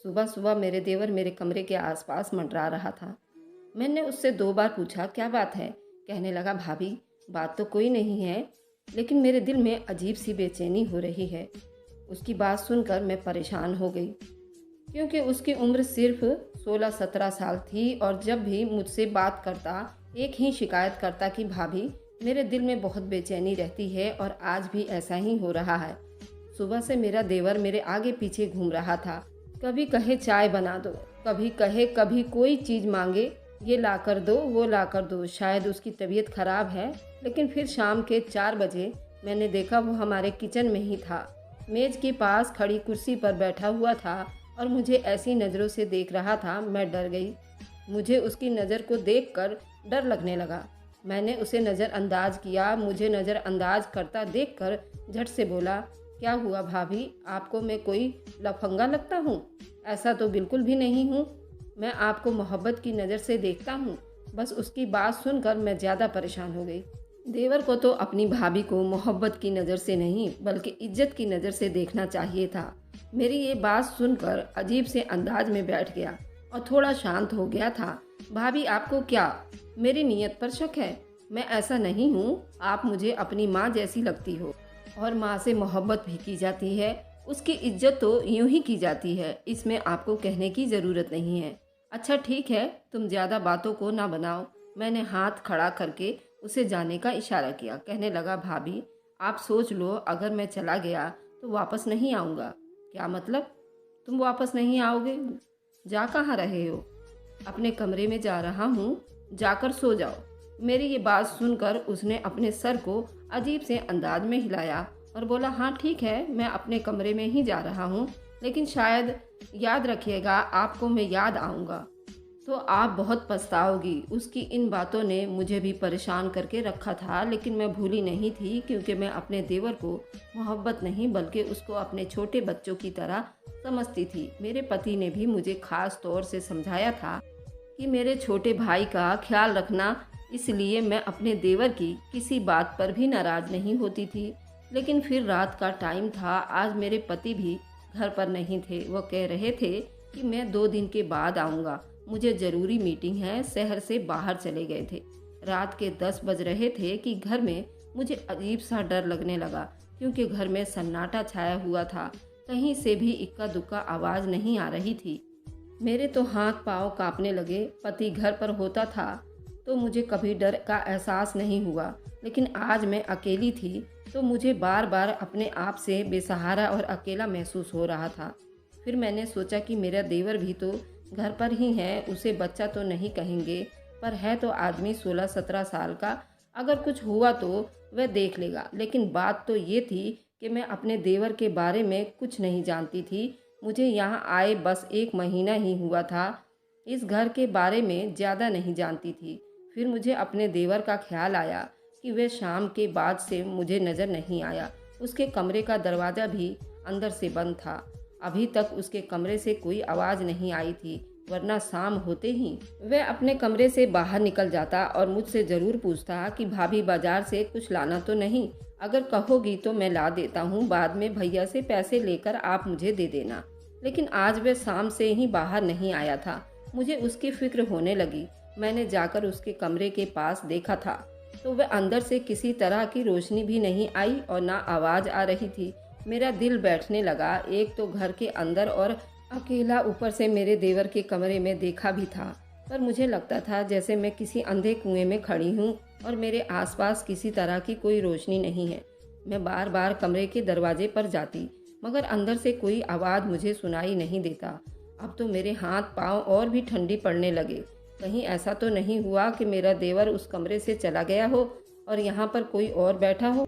सुबह सुबह मेरे देवर मेरे कमरे के आसपास मंडरा रहा था। मैंने उससे 2 बार पूछा, क्या बात है? कहने लगा, भाभी बात तो कोई नहीं है, लेकिन मेरे दिल में अजीब सी बेचैनी हो रही है। उसकी बात सुनकर मैं परेशान हो गई, क्योंकि उसकी उम्र सिर्फ 16-17 साल थी और जब भी मुझसे बात करता एक ही शिकायत करता कि भाभी मेरे दिल में बहुत बेचैनी रहती है, और आज भी ऐसा ही हो रहा है। सुबह से मेरा देवर मेरे आगे पीछे घूम रहा था। कभी कहे चाय बना दो, कभी कहे कभी कोई चीज़ मांगे, ये ला कर दो वो ला कर दो। शायद उसकी तबीयत खराब है। लेकिन फिर शाम के 4 बजे मैंने देखा वो हमारे किचन में ही था। मेज के पास खड़ी कुर्सी पर बैठा हुआ था और मुझे ऐसी नज़रों से देख रहा था। मैं डर गई। मुझे उसकी नज़र को देखकर डर लगने लगा। मैंने उसे नज़रअंदाज किया। मुझे नज़रअंदाज करता देखकर झट से बोला, क्या हुआ भाभी, आपको मैं कोई लफंगा लगता हूँ? ऐसा तो बिल्कुल भी नहीं हूँ। मैं आपको मोहब्बत की नज़र से देखता हूँ। बस उसकी बात सुनकर मैं ज़्यादा परेशान हो गई। देवर को तो अपनी भाभी को मोहब्बत की नज़र से नहीं बल्कि इज्जत की नज़र से देखना चाहिए था। मेरी ये बात सुनकर अजीब से अंदाज में बैठ गया और थोड़ा शांत हो गया था। भाभी आपको क्या मेरी नीयत पर शक है? मैं ऐसा नहीं हूँ। आप मुझे अपनी माँ जैसी लगती हो, और माँ से मोहब्बत भी की जाती है, उसकी इज्जत तो यूं ही की जाती है। इसमें आपको कहने की ज़रूरत नहीं है। अच्छा ठीक है, तुम ज़्यादा बातों को ना बनाओ। मैंने हाथ खड़ा करके उसे जाने का इशारा किया। कहने लगा, भाभी आप सोच लो, अगर मैं चला गया तो वापस नहीं आऊँगा। क्या मतलब? तुम वापस नहीं आओगे? जा कहाँ रहे हो? अपने कमरे में जा रहा हूँ, जाकर सो जाओ। मेरी ये बात सुनकर उसने अपने सर को अजीब से अंदाज में हिलाया और बोला, हाँ ठीक है, मैं अपने कमरे में ही जा रहा हूँ, लेकिन शायद याद रखिएगा, आपको मैं याद आऊँगा तो आप बहुत पछताओगी। उसकी इन बातों ने मुझे भी परेशान करके रखा था, लेकिन मैं भूली नहीं थी, क्योंकि मैं अपने देवर को मोहब्बत नहीं बल्कि उसको अपने छोटे बच्चों की तरह समझती थी। मेरे पति ने भी मुझे खास तौर से समझाया था कि मेरे छोटे भाई का ख्याल रखना, इसलिए मैं अपने देवर की किसी बात पर भी नाराज़ नहीं होती थी। लेकिन फिर रात का टाइम था। आज मेरे पति भी घर पर नहीं थे। वो कह रहे थे कि मैं 2 दिन के बाद आऊँगा, मुझे ज़रूरी मीटिंग है। शहर से बाहर चले गए थे। रात के 10 बज रहे थे कि घर में मुझे अजीब सा डर लगने लगा, क्योंकि घर में सन्नाटा छाया हुआ था। कहीं से भी इक्का दुक्का आवाज़ नहीं आ रही थी। मेरे तो हाथ पांव कांपने लगे। पति घर पर होता था तो मुझे कभी डर का एहसास नहीं हुआ, लेकिन आज मैं अकेली थी तो मुझे बार बार अपने आप से बेसहारा और अकेला महसूस हो रहा था। फिर मैंने सोचा कि मेरा देवर भी तो घर पर ही है, उसे बच्चा तो नहीं कहेंगे, पर है तो आदमी 16-17 साल का। अगर कुछ हुआ तो वह देख लेगा। लेकिन बात तो ये थी कि मैं अपने देवर के बारे में कुछ नहीं जानती थी। मुझे यहाँ आए बस 1 महीना ही हुआ था। इस घर के बारे में ज़्यादा नहीं जानती थी। फिर मुझे अपने देवर का ख्याल आया कि वह शाम के बाद से मुझे नज़र नहीं आया। उसके कमरे का दरवाज़ा भी अंदर से बंद था। अभी तक उसके कमरे से कोई आवाज़ नहीं आई थी, वरना शाम होते ही वह अपने कमरे से बाहर निकल जाता और मुझसे ज़रूर पूछता कि भाभी बाजार से कुछ लाना तो नहीं? अगर कहोगी तो मैं ला देता हूँ, बाद में भैया से पैसे लेकर आप मुझे दे देना। लेकिन आज वह शाम से ही बाहर नहीं आया था। मुझे उसकी फिक्र होने लगी। मैंने जाकर उसके कमरे के पास देखा था तो वह अंदर से किसी तरह की रोशनी भी नहीं आई और ना आवाज़ आ रही थी। मेरा दिल बैठने लगा। एक तो घर के अंदर और अकेला, ऊपर से मेरे देवर के कमरे में देखा भी था, पर मुझे लगता था जैसे मैं किसी अंधे कुएं में खड़ी हूँ और मेरे आसपास किसी तरह की कोई रोशनी नहीं है। मैं बार बार कमरे के दरवाजे पर जाती, मगर अंदर से कोई आवाज़ मुझे सुनाई नहीं देता। अब तो मेरे हाथ पांव और भी ठंडी पड़ने लगे। कहीं ऐसा तो नहीं हुआ कि मेरा देवर उस कमरे से चला गया हो और यहाँ पर कोई और बैठा हो,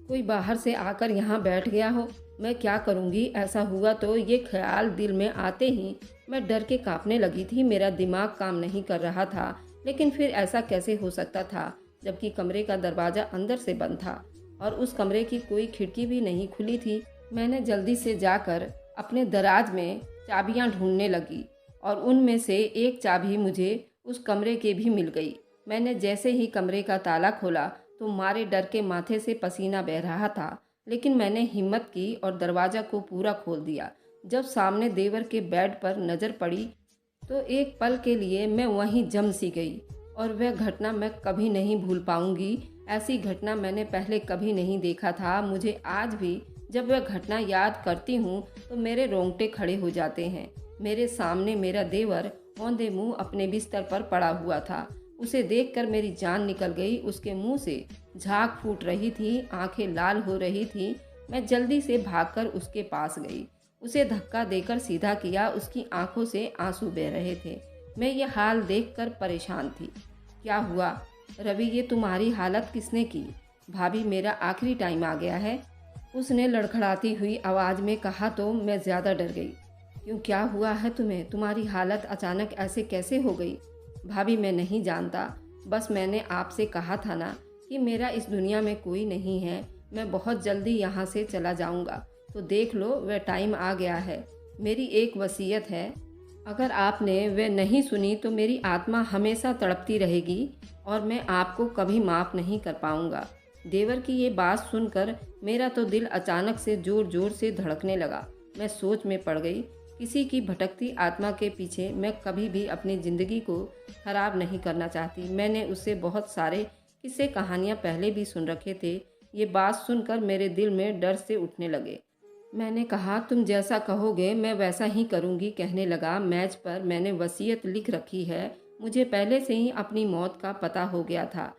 कोई बाहर से आकर यहाँ बैठ गया हो। मैं क्या करूँगी? ऐसा हुआ तो ये ख्याल दिल में आते ही मैं डर के कांपने लगी थी। मेरा दिमाग काम नहीं कर रहा था। लेकिन फिर ऐसा कैसे हो सकता था, जबकि कमरे का दरवाज़ा अंदर से बंद था और उस कमरे की कोई खिड़की भी नहीं खुली थी। मैंने जल्दी से जाकर अपने दराज में चाबियां ढूंढने लगी और उनमें से एक चाबी मुझे उस कमरे के भी मिल गई। मैंने जैसे ही कमरे का ताला खोला तो मारे डर के माथे से पसीना बह रहा था, लेकिन मैंने हिम्मत की और दरवाज़ा को पूरा खोल दिया। जब सामने देवर के बेड पर नज़र पड़ी तो एक पल के लिए मैं वहीं जम सी गई, और वह घटना मैं कभी नहीं भूल पाऊंगी। ऐसी घटना मैंने पहले कभी नहीं देखा था। मुझे आज भी जब वह घटना याद करती हूँ तो मेरे रोंगटे खड़े हो जाते हैं। मेरे सामने मेरा देवर औंधे मुंह अपने बिस्तर पर पड़ा हुआ था। उसे देखकर मेरी जान निकल गई। उसके मुंह से झाग फूट रही थी, आंखें लाल हो रही थी। मैं जल्दी से भागकर उसके पास गई, उसे धक्का देकर सीधा किया। उसकी आंखों से आंसू बह रहे थे। मैं ये हाल देखकर परेशान थी। क्या हुआ रवि, ये तुम्हारी हालत किसने की? भाभी, मेरा आखिरी टाइम आ गया है, उसने लड़खड़ाती हुई आवाज़ में कहा तो मैं ज़्यादा डर गई। क्यों, क्या हुआ है तुम्हें? तुम्हारी हालत अचानक ऐसे कैसे हो गई? भाभी, मैं नहीं जानता, बस मैंने आपसे कहा था ना कि मेरा इस दुनिया में कोई नहीं है। मैं बहुत जल्दी यहाँ से चला जाऊँगा, तो देख लो वह टाइम आ गया है। मेरी एक वसीयत है, अगर आपने वह नहीं सुनी तो मेरी आत्मा हमेशा तड़पती रहेगी और मैं आपको कभी माफ़ नहीं कर पाऊँगा। देवर की ये बात सुनकर मेरा तो दिल अचानक से ज़ोर ज़ोर से धड़कने लगा। मैं सोच में पड़ गई। किसी की भटकती आत्मा के पीछे मैं कभी भी अपनी ज़िंदगी को खराब नहीं करना चाहती। मैंने उससे बहुत सारे किस्से कहानियाँ पहले भी सुन रखे थे। ये बात सुनकर मेरे दिल में डर से उठने लगे। मैंने कहा, तुम जैसा कहोगे मैं वैसा ही करूँगी। कहने लगा, मेज पर मैंने वसीयत लिख रखी है। मुझे पहले से ही अपनी मौत का पता हो गया था,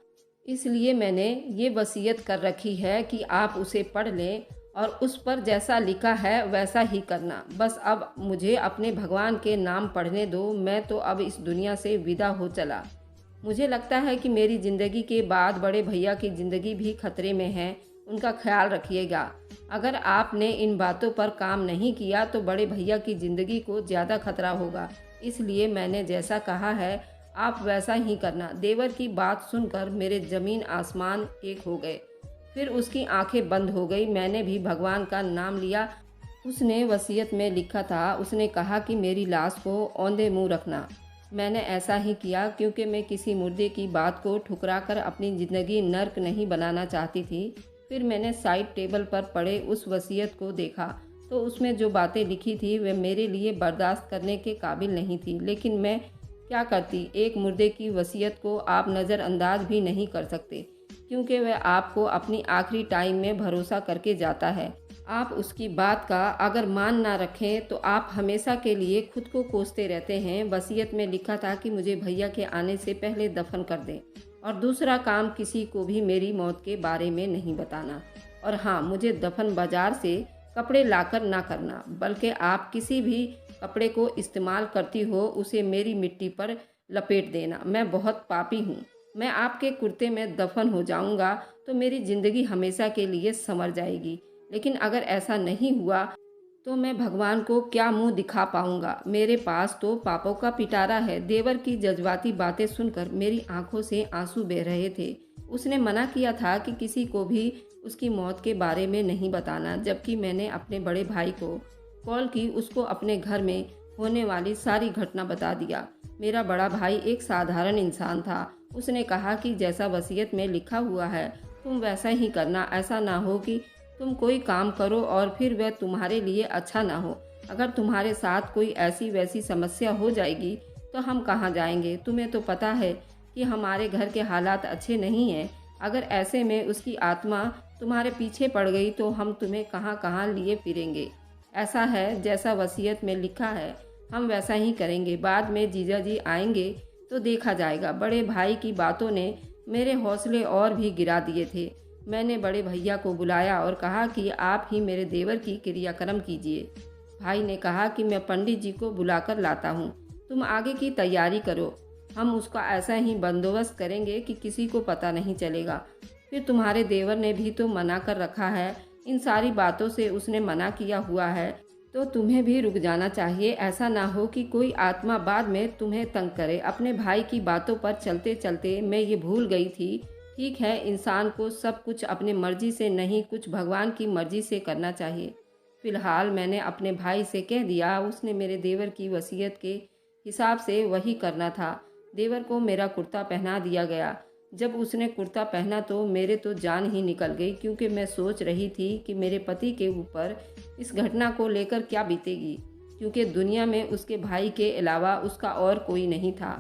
इसलिए मैंने ये वसीयत कर रखी है कि आप उसे पढ़ लें और उस पर जैसा लिखा है वैसा ही करना। बस अब मुझे अपने भगवान के नाम पढ़ने दो। मैं तो अब इस दुनिया से विदा हो चला। मुझे लगता है कि मेरी ज़िंदगी के बाद बड़े भैया की ज़िंदगी भी खतरे में है। उनका ख्याल रखिएगा। अगर आपने इन बातों पर काम नहीं किया तो बड़े भैया की ज़िंदगी को ज़्यादा खतरा होगा। इसलिए मैंने जैसा कहा है आप वैसा ही करना। देवर की बात सुनकर मेरे ज़मीन आसमान एक हो गए। फिर उसकी आंखें बंद हो गई। मैंने भी भगवान का नाम लिया। उसने वसीयत में लिखा था, उसने कहा कि मेरी लाश को औंधे मुंह रखना। मैंने ऐसा ही किया क्योंकि मैं किसी मुर्दे की बात को ठुकराकर अपनी ज़िंदगी नर्क नहीं बनाना चाहती थी। फिर मैंने साइड टेबल पर पड़े उस वसीयत को देखा तो उसमें जो बातें लिखी थी वे मेरे लिए बर्दाश्त करने के काबिल नहीं थी। लेकिन मैं क्या करती? एक मुर्दे की वसीयत को आप नज़रअंदाज भी नहीं कर सकते, क्योंकि वह आपको अपनी आखिरी टाइम में भरोसा करके जाता है। आप उसकी बात का अगर मान ना रखें तो आप हमेशा के लिए खुद को कोसते रहते हैं। वसीयत में लिखा था कि मुझे भैया के आने से पहले दफन कर दें, और दूसरा काम, किसी को भी मेरी मौत के बारे में नहीं बताना। और हाँ, मुझे दफन बाजार से कपड़े लाकर ना करना, बल्कि आप किसी भी कपड़े को इस्तेमाल करती हो उसे मेरी मिट्टी पर लपेट देना। मैं बहुत पापी हूँ। मैं आपके कुर्ते में दफन हो जाऊँगा तो मेरी ज़िंदगी हमेशा के लिए संवर जाएगी। लेकिन अगर ऐसा नहीं हुआ तो मैं भगवान को क्या मुंह दिखा पाऊंगा? मेरे पास तो पापों का पिटारा है। देवर की जज्बाती बातें सुनकर मेरी आंखों से आंसू बह रहे थे। उसने मना किया था कि किसी को भी उसकी मौत के बारे में नहीं बताना, जबकि मैंने अपने बड़े भाई को कॉल की, उसको अपने घर में होने वाली सारी घटना बता दिया। मेरा बड़ा भाई एक साधारण इंसान था। उसने कहा कि जैसा वसीयत में लिखा हुआ है तुम वैसा ही करना। ऐसा ना हो कि तुम कोई काम करो और फिर वह तुम्हारे लिए अच्छा ना हो। अगर तुम्हारे साथ कोई ऐसी वैसी समस्या हो जाएगी तो हम कहाँ जाएंगे? तुम्हें तो पता है कि हमारे घर के हालात अच्छे नहीं हैं। अगर ऐसे में उसकी आत्मा तुम्हारे पीछे पड़ गई तो हम तुम्हें कहाँ कहाँ लिए फिरेंगे। ऐसा है, जैसा वसीयत में लिखा है हम वैसा ही करेंगे। बाद में जीजा जी आएंगे तो देखा जाएगा। बड़े भाई की बातों ने मेरे हौसले और भी गिरा दिए थे। मैंने बड़े भैया को बुलाया और कहा कि आप ही मेरे देवर की क्रियाक्रम कीजिए। भाई ने कहा कि मैं पंडित जी को बुलाकर लाता हूँ, तुम आगे की तैयारी करो। हम उसका ऐसा ही बंदोबस्त करेंगे कि किसी को पता नहीं चलेगा। फिर तुम्हारे देवर ने भी तो मना कर रखा है। इन सारी बातों से उसने मना किया हुआ है तो तुम्हें भी रुक जाना चाहिए। ऐसा ना हो कि कोई आत्मा बाद में तुम्हें तंग करे। अपने भाई की बातों पर चलते चलते मैं ये भूल गई थी। ठीक है, इंसान को सब कुछ अपनी मर्जी से नहीं, कुछ भगवान की मर्जी से करना चाहिए। फिलहाल मैंने अपने भाई से कह दिया, उसने मेरे देवर की वसीयत के हिसाब से वही करना था। देवर को मेरा कुर्ता पहना दिया गया। जब उसने कुर्ता पहना तो मेरे तो जान ही निकल गई, क्योंकि मैं सोच रही थी कि मेरे पति के ऊपर इस घटना को लेकर क्या बीतेगी, क्योंकि दुनिया में उसके भाई के अलावा उसका और कोई नहीं था।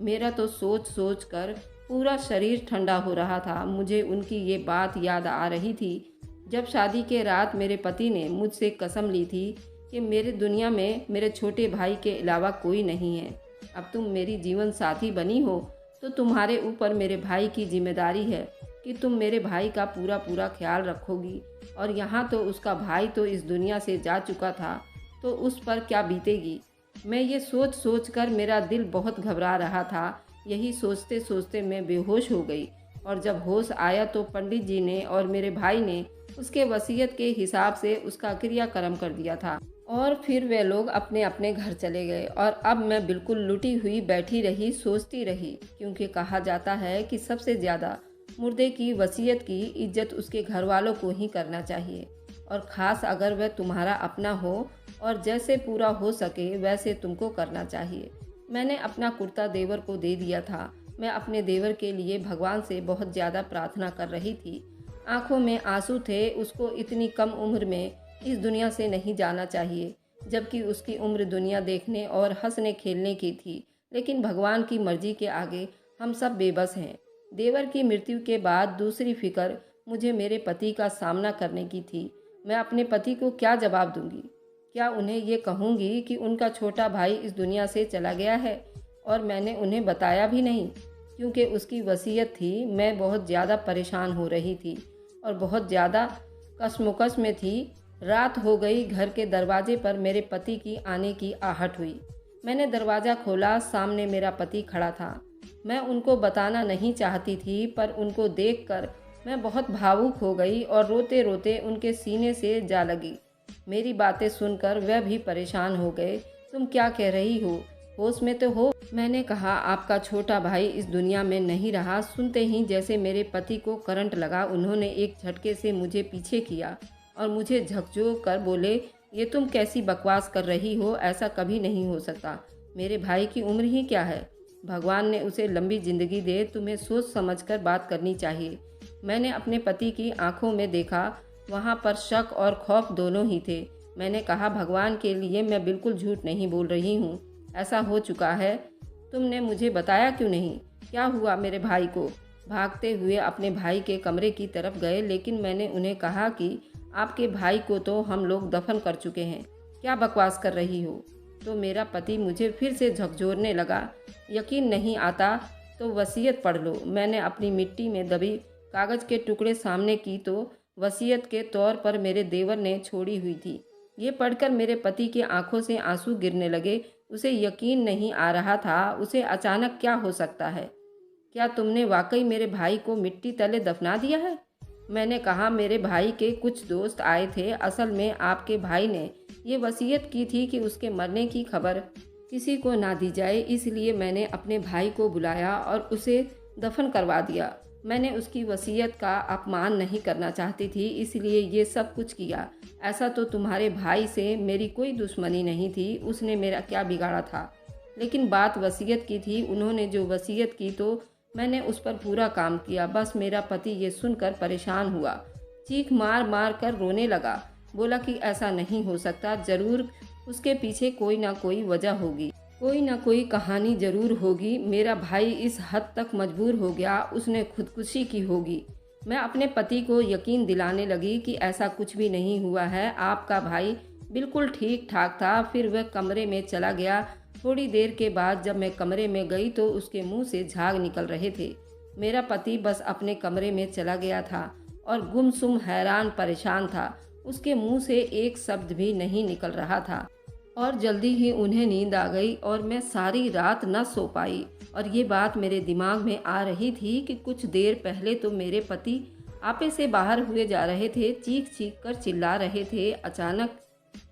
मेरा तो सोच सोच कर पूरा शरीर ठंडा हो रहा था। मुझे उनकी ये बात याद आ रही थी जब शादी के रात मेरे पति ने मुझसे कसम ली थी कि मेरे दुनिया में मेरे छोटे भाई के अलावा कोई नहीं है। अब तुम मेरी जीवन साथी बनी हो तो तुम्हारे ऊपर मेरे भाई की जिम्मेदारी है कि तुम मेरे भाई का पूरा पूरा ख्याल रखोगी। और यहाँ तो उसका भाई तो इस दुनिया से जा चुका था, तो उस पर क्या बीतेगी। मैं ये सोच सोच कर मेरा दिल बहुत घबरा रहा था। यही सोचते सोचते मैं बेहोश हो गई, और जब होश आया तो पंडित जी ने और मेरे भाई ने उसके वसीयत के हिसाब से उसका क्रियाक्रम कर दिया था। और फिर वे लोग अपने अपने घर चले गए, और अब मैं बिल्कुल लुटी हुई बैठी रही, सोचती रही, क्योंकि कहा जाता है कि सबसे ज़्यादा मुर्दे की वसीयत की इज्जत उसके घर वालों को ही करना चाहिए, और ख़ास अगर वह तुम्हारा अपना हो, और जैसे पूरा हो सके वैसे तुमको करना चाहिए। मैंने अपना कुर्ता देवर को दे दिया था। मैं अपने देवर के लिए भगवान से बहुत ज़्यादा प्रार्थना कर रही थी। आंखों में आंसू थे। उसको इतनी कम उम्र में इस दुनिया से नहीं जाना चाहिए, जबकि उसकी उम्र दुनिया देखने और हंसने खेलने की थी। लेकिन भगवान की मर्जी के आगे हम सब बेबस हैं। देवर की मृत्यु के बाद दूसरी फिक्र मुझे मेरे पति का सामना करने की थी। मैं अपने पति को क्या जवाब दूंगी? क्या उन्हें ये कहूँगी कि उनका छोटा भाई इस दुनिया से चला गया है? और मैंने उन्हें बताया भी नहीं, क्योंकि उसकी वसीयत थी। मैं बहुत ज़्यादा परेशान हो रही थी और बहुत ज़्यादा कशमकश में थी। रात हो गई। घर के दरवाजे पर मेरे पति की आने की आहट हुई। मैंने दरवाज़ा खोला। सामने मेरा पति खड़ा था। मैं उनको बताना नहीं चाहती थी, पर उनको देखकर मैं बहुत भावुक हो गई और रोते रोते उनके सीने से जा लगी। मेरी बातें सुनकर वह भी परेशान हो गए। तुम क्या कह रही हो? होश में तो हो? मैंने कहा, आपका छोटा भाई इस दुनिया में नहीं रहा। सुनते ही जैसे मेरे पति को करंट लगा। उन्होंने एक झटके से मुझे पीछे किया और मुझे झकझोर कर बोले, ये तुम कैसी बकवास कर रही हो? ऐसा कभी नहीं हो सकता। मेरे भाई की उम्र ही क्या है? भगवान ने उसे लंबी जिंदगी दे। तुम्हें सोच समझकर बात करनी चाहिए। मैंने अपने पति की आंखों में देखा। वहाँ पर शक और खौफ दोनों ही थे। मैंने कहा, भगवान के लिए मैं बिल्कुल झूठ नहीं बोल रही हूँ। ऐसा हो चुका है। तुमने मुझे बताया क्यों नहीं? क्या हुआ मेरे भाई को? भागते हुए अपने भाई के कमरे की तरफ गए, लेकिन मैंने उन्हें कहा कि आपके भाई को तो हम लोग दफन कर चुके हैं। क्या बकवास कर रही हो? तो मेरा पति मुझे फिर से झकझोरने लगा। यकीन नहीं आता तो वसीयत पढ़ लो। मैंने अपनी मिट्टी में दबी कागज़ के टुकड़े सामने की तो वसीयत के तौर पर मेरे देवर ने छोड़ी हुई थी। ये पढ़कर मेरे पति की आंखों से आंसू गिरने लगे। उसे यकीन नहीं आ रहा था। उसे अचानक क्या हो सकता है? क्या तुमने वाकई मेरे भाई को मिट्टी तले दफना दिया है? मैंने कहा, मेरे भाई के कुछ दोस्त आए थे। असल में आपके भाई ने ये वसीयत की थी कि उसके मरने की खबर किसी को ना दी जाए, इसलिए मैंने अपने भाई को बुलाया और उसे दफन करवा दिया। मैंने उसकी वसीयत का अपमान नहीं करना चाहती थी, इसलिए ये सब कुछ किया। ऐसा तो तुम्हारे भाई से मेरी कोई दुश्मनी नहीं थी। उसने मेरा क्या बिगाड़ा था? लेकिन बात वसीयत की थी। उन्होंने जो वसीयत की तो मैंने उस पर पूरा काम किया। बस मेरा पति ये सुनकर परेशान हुआ, चीख मार मार कर रोने लगा। बोला कि ऐसा नहीं हो सकता, ज़रूर उसके पीछे कोई ना कोई वजह होगी, कोई ना कोई कहानी ज़रूर होगी। मेरा भाई इस हद तक मजबूर हो गया, उसने खुदकुशी की होगी। मैं अपने पति को यकीन दिलाने लगी कि ऐसा कुछ भी नहीं हुआ है। आपका भाई बिल्कुल ठीक ठाक था। फिर वह कमरे में चला गया। थोड़ी देर के बाद जब मैं कमरे में गई तो उसके मुंह से झाग निकल रहे थे। मेरा पति बस अपने कमरे में चला गया था और गुमसुम हैरान परेशान था। उसके मुंह से एक शब्द भी नहीं निकल रहा था। और जल्दी ही उन्हें नींद आ गई और मैं सारी रात न सो पाई। और ये बात मेरे दिमाग में आ रही थी कि कुछ देर पहले तो मेरे पति आपे से बाहर हुए जा रहे थे, चीख चीख कर चिल्ला रहे थे। अचानक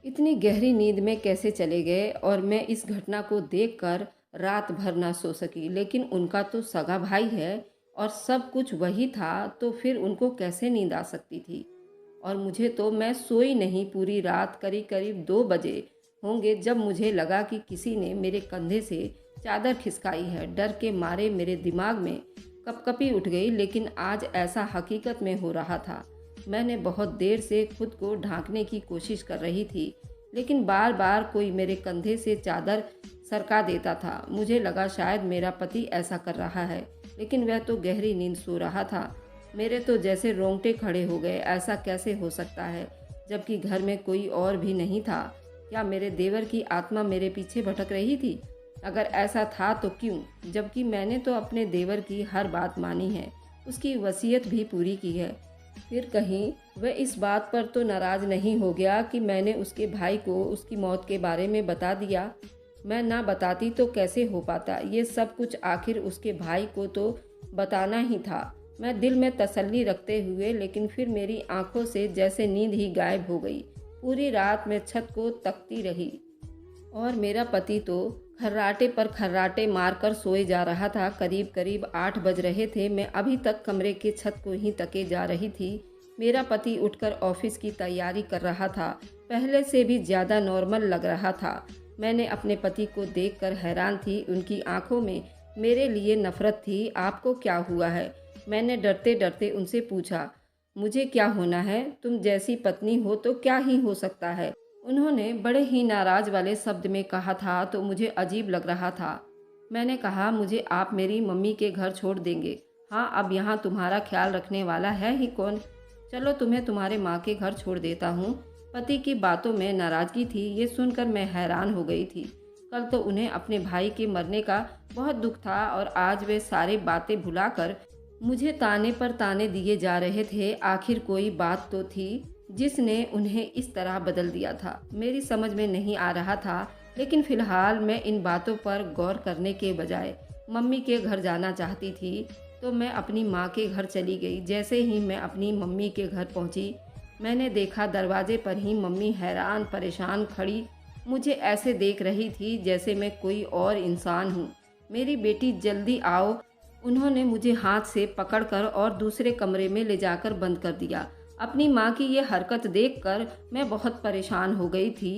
इतनी गहरी नींद में कैसे चले गए? और मैं इस घटना को देखकर रात भर ना सो सकी। लेकिन उनका तो सगा भाई है और सब कुछ वही था, तो फिर उनको कैसे नींद आ सकती थी? और मुझे तो, मैं सोई नहीं पूरी रात। करीब करीब 2 बजे होंगे जब मुझे लगा कि किसी ने मेरे कंधे से चादर खिसकाई है। डर के मारे मेरे दिमाग में कपकपी उठ गई, लेकिन आज ऐसा हकीकत में हो रहा था। मैंने बहुत देर से खुद को ढांकने की कोशिश कर रही थी, लेकिन बार बार कोई मेरे कंधे से चादर सरका देता था। मुझे लगा शायद मेरा पति ऐसा कर रहा है, लेकिन वह तो गहरी नींद सो रहा था। मेरे तो जैसे रोंगटे खड़े हो गए। ऐसा कैसे हो सकता है, जबकि घर में कोई और भी नहीं था? क्या मेरे देवर की आत्मा मेरे पीछे भटक रही थी? अगर ऐसा था तो क्यों, जबकि मैंने तो अपने देवर की हर बात मानी है, उसकी वसीयत भी पूरी की है। फिर कहीं वह इस बात पर तो नाराज़ नहीं हो गया कि मैंने उसके भाई को उसकी मौत के बारे में बता दिया। मैं ना बताती तो कैसे हो पाता ये सब कुछ, आखिर उसके भाई को तो बताना ही था। मैं दिल में तसल्ली रखते हुए, लेकिन फिर मेरी आंखों से जैसे नींद ही गायब हो गई। पूरी रात मैं छत को तकती रही और मेरा पति तो खर्राटे पर खर्राटे मारकर सोए जा रहा था। करीब करीब 8 बज रहे थे। मैं अभी तक कमरे के छत को ही तके जा रही थी। मेरा पति उठकर ऑफिस की तैयारी कर रहा था। पहले से भी ज़्यादा नॉर्मल लग रहा था। मैंने अपने पति को देखकर हैरान थी। उनकी आंखों में मेरे लिए नफरत थी। आपको क्या हुआ है? मैंने डरते डरते उनसे पूछा। मुझे क्या होना है? तुम जैसी पत्नी हो तो क्या ही हो सकता है? उन्होंने बड़े ही नाराज वाले शब्द में कहा था तो मुझे अजीब लग रहा था। मैंने कहा, मुझे आप मेरी मम्मी के घर छोड़ देंगे? हाँ, अब यहाँ तुम्हारा ख्याल रखने वाला है ही कौन? चलो तुम्हें तुम्हारे माँ के घर छोड़ देता हूँ। पति की बातों में नाराज़गी थी। ये सुनकर मैं हैरान हो गई थी। कल तो उन्हें अपने भाई के मरने का बहुत दुख था और आज वे सारी बातें भुलाकर मुझे ताने पर ताने दिए जा रहे थे। आखिर कोई बात तो थी जिसने उन्हें इस तरह बदल दिया था। मेरी समझ में नहीं आ रहा था, लेकिन फिलहाल मैं इन बातों पर गौर करने के बजाय मम्मी के घर जाना चाहती थी। तो मैं अपनी माँ के घर चली गई। जैसे ही मैं अपनी मम्मी के घर पहुँची, मैंने देखा दरवाजे पर ही मम्मी हैरान परेशान खड़ी मुझे ऐसे देख रही थी जैसे मैं कोई और इंसान हूँ। मेरी बेटी, जल्दी आओ। उन्होंने मुझे हाथ से पकड़कर और दूसरे कमरे में ले जाकर बंद कर दिया। अपनी माँ की ये हरकत देखकर मैं बहुत परेशान हो गई थी।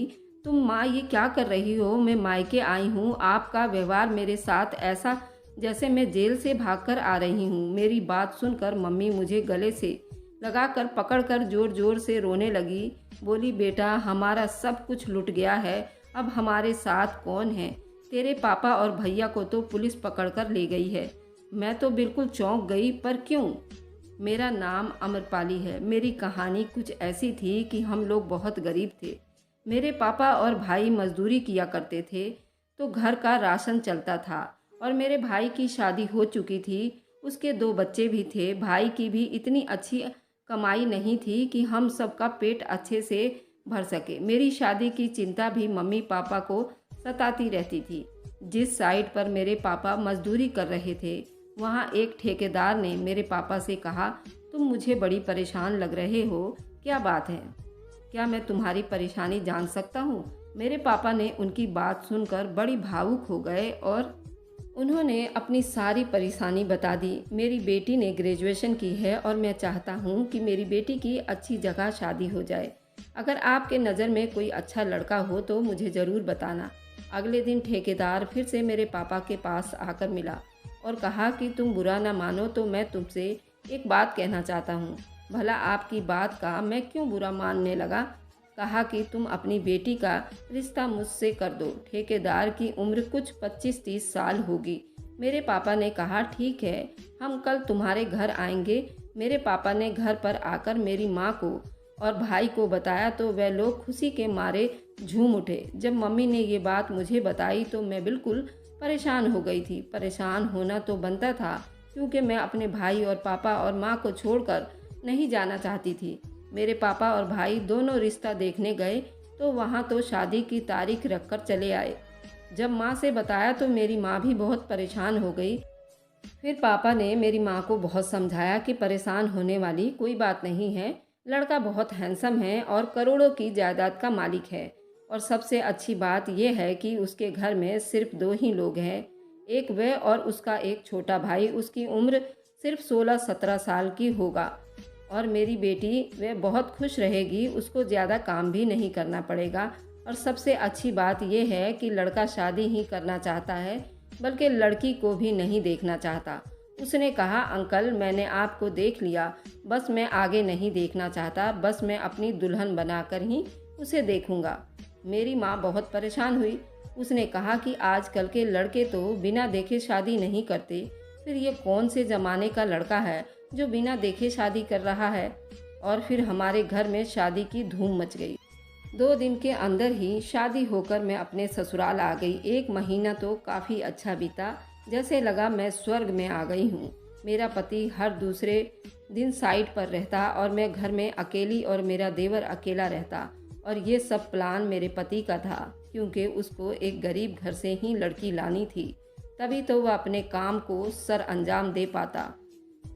तुम माँ, ये क्या कर रही हो? मैं मायके आई हूँ। आपका व्यवहार मेरे साथ ऐसा जैसे मैं जेल से भागकर आ रही हूँ। मेरी बात सुनकर मम्मी मुझे गले से लगाकर पकड़कर जोर जोर से रोने लगी। बोली, बेटा, हमारा सब कुछ लुट गया है। अब हमारे साथ कौन है? तेरे पापा और भैया को तो पुलिस पकड़कर ले गई है। मैं तो बिल्कुल चौंक गई। पर क्यों? मेरा नाम अमरपाली है। मेरी कहानी कुछ ऐसी थी कि हम लोग बहुत गरीब थे। मेरे पापा और भाई मजदूरी किया करते थे तो घर का राशन चलता था, और मेरे भाई की शादी हो चुकी थी। उसके 2 बच्चे भी थे। भाई की भी इतनी अच्छी कमाई नहीं थी कि हम सबका पेट अच्छे से भर सके। मेरी शादी की चिंता भी मम्मी पापा को सताती रहती थी। जिस साइट पर मेरे पापा मजदूरी कर रहे थे, वहाँ एक ठेकेदार ने मेरे पापा से कहा, तुम मुझे बड़ी परेशान लग रहे हो, क्या बात है? क्या मैं तुम्हारी परेशानी जान सकता हूँ? मेरे पापा ने उनकी बात सुनकर बड़ी भावुक हो गए और उन्होंने अपनी सारी परेशानी बता दी। मेरी बेटी ने ग्रेजुएशन की है और मैं चाहता हूँ कि मेरी बेटी की अच्छी जगह शादी हो जाए। अगर आपके नज़र में कोई अच्छा लड़का हो तो मुझे ज़रूर बताना। अगले दिन ठेकेदार फिर से मेरे पापा के पास आकर मिला और कहा कि तुम बुरा ना मानो तो मैं तुमसे एक बात कहना चाहता हूँ। भला आपकी बात का मैं क्यों बुरा मानने लगा? कहा कि तुम अपनी बेटी का रिश्ता मुझसे कर दो। ठेकेदार की उम्र कुछ 25-30 साल होगी। मेरे पापा ने कहा, ठीक है, हम कल तुम्हारे घर आएंगे। मेरे पापा ने घर पर आकर मेरी माँ को और भाई को बताया तो वह लोग खुशी के मारे झूम उठे। जब मम्मी ने ये बात मुझे बताई तो मैं बिल्कुल परेशान हो गई थी। परेशान होना तो बनता था, क्योंकि मैं अपने भाई और पापा और माँ को छोड़कर नहीं जाना चाहती थी। मेरे पापा और भाई दोनों रिश्ता देखने गए तो वहाँ तो शादी की तारीख रखकर चले आए। जब माँ से बताया तो मेरी माँ भी बहुत परेशान हो गई। फिर पापा ने मेरी माँ को बहुत समझाया कि परेशान होने वाली कोई बात नहीं है। लड़का बहुत हैंडसम है और करोड़ों की जायदाद का मालिक है, और सबसे अच्छी बात यह है कि उसके घर में सिर्फ 2 ही लोग हैं, एक वह और उसका एक छोटा भाई। उसकी उम्र सिर्फ 16-17 साल की होगा और मेरी बेटी वह बहुत खुश रहेगी। उसको ज़्यादा काम भी नहीं करना पड़ेगा। और सबसे अच्छी बात यह है कि लड़का शादी ही करना चाहता है, बल्कि लड़की को भी नहीं देखना चाहता। उसने कहा, अंकल मैंने आपको देख लिया, बस मैं आगे नहीं देखना चाहता, बस मैं अपनी दुल्हन बनाकर ही उसे देखूंगा। मेरी माँ बहुत परेशान हुई। उसने कहा कि आजकल के लड़के तो बिना देखे शादी नहीं करते, फिर ये कौन से ज़माने का लड़का है जो बिना देखे शादी कर रहा है। और फिर हमारे घर में शादी की धूम मच गई। 2 दिन के अंदर ही शादी होकर मैं अपने ससुराल आ गई। 1 महीना तो काफ़ी अच्छा बीता, जैसे लगा मैं स्वर्ग में आ गई हूँ। मेरा पति हर दूसरे दिन साइट पर रहता और मैं घर में अकेली और मेरा देवर अकेला रहता। और ये सब प्लान मेरे पति का था, क्योंकि उसको एक गरीब घर से ही लड़की लानी थी, तभी तो वह अपने काम को सर अंजाम दे पाता।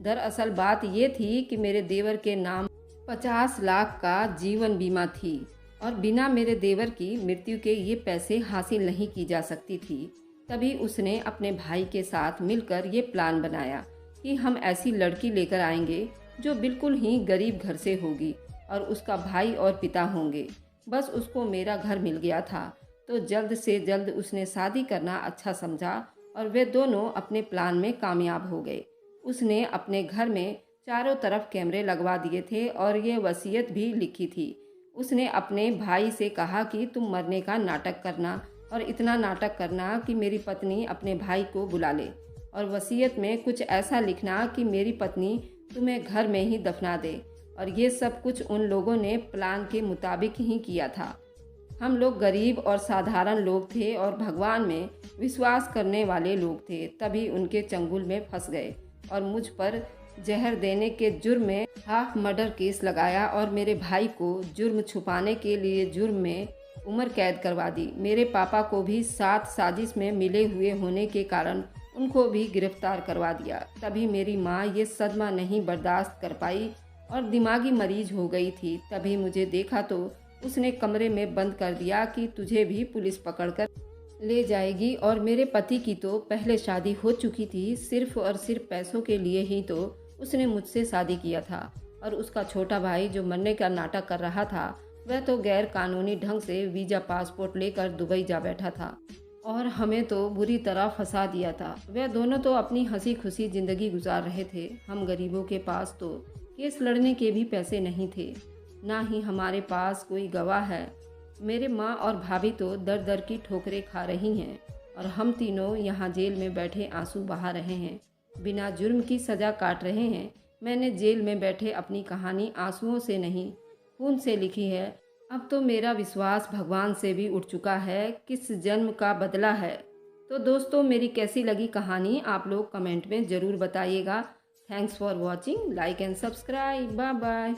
दरअसल बात ये थी कि मेरे देवर के नाम 50 लाख का जीवन बीमा थी और बिना मेरे देवर की मृत्यु के ये पैसे हासिल नहीं की जा सकती थी। तभी उसने अपने भाई के साथ मिलकर ये प्लान बनाया कि हम ऐसी लड़की लेकर आएंगे जो बिल्कुल ही गरीब घर से होगी और उसका भाई और पिता होंगे। बस उसको मेरा घर मिल गया था तो जल्द से जल्द उसने शादी करना अच्छा समझा और वे दोनों अपने प्लान में कामयाब हो गए। उसने अपने घर में चारों तरफ कैमरे लगवा दिए थे और ये वसीयत भी लिखी थी। उसने अपने भाई से कहा कि तुम मरने का नाटक करना और इतना नाटक करना कि मेरी पत्नी अपने भाई को बुला ले और वसीयत में कुछ ऐसा लिखना कि मेरी पत्नी तुम्हें घर में ही दफना दे। और ये सब कुछ उन लोगों ने प्लान के मुताबिक ही किया था। हम लोग गरीब और साधारण लोग थे और भगवान में विश्वास करने वाले लोग थे, तभी उनके चंगुल में फंस गए और मुझ पर जहर देने के जुर्म में हाफ मर्डर केस लगाया और मेरे भाई को जुर्म छुपाने के लिए जुर्म में उम्र कैद करवा दी। मेरे पापा को भी साथ साजिश में मिले हुए होने के कारण उनको भी गिरफ्तार करवा दिया। तभी मेरी माँ ये सदमा नहीं बर्दाश्त कर पाई और दिमागी मरीज हो गई थी। तभी मुझे देखा तो उसने कमरे में बंद कर दिया कि तुझे भी पुलिस पकड़कर ले जाएगी। और मेरे पति की तो पहले शादी हो चुकी थी, सिर्फ और सिर्फ पैसों के लिए ही तो उसने मुझसे शादी किया था। और उसका छोटा भाई जो मरने का नाटक कर रहा था, वह तो गैर कानूनी ढंग से वीज़ा पासपोर्ट लेकर दुबई जा बैठा था और हमें तो बुरी तरह फंसा दिया था। वह दोनों तो अपनी हंसी खुशी ज़िंदगी गुजार रहे थे। हम गरीबों के पास तो केस लड़ने के भी पैसे नहीं थे, ना ही हमारे पास कोई गवाह है। मेरे माँ और भाभी तो दर दर की ठोकरें खा रही हैं और हम तीनों यहाँ जेल में बैठे आंसू बहा रहे हैं, बिना जुर्म की सज़ा काट रहे हैं। मैंने जेल में बैठे अपनी कहानी आंसुओं से नहीं, खून से लिखी है। अब तो मेरा विश्वास भगवान से भी उठ चुका है, किस जन्म का बदला है। तो दोस्तों, मेरी कैसी लगी कहानी आप लोग कमेंट में ज़रूर बताइएगा। Thanks for watching, like and subscribe, bye bye.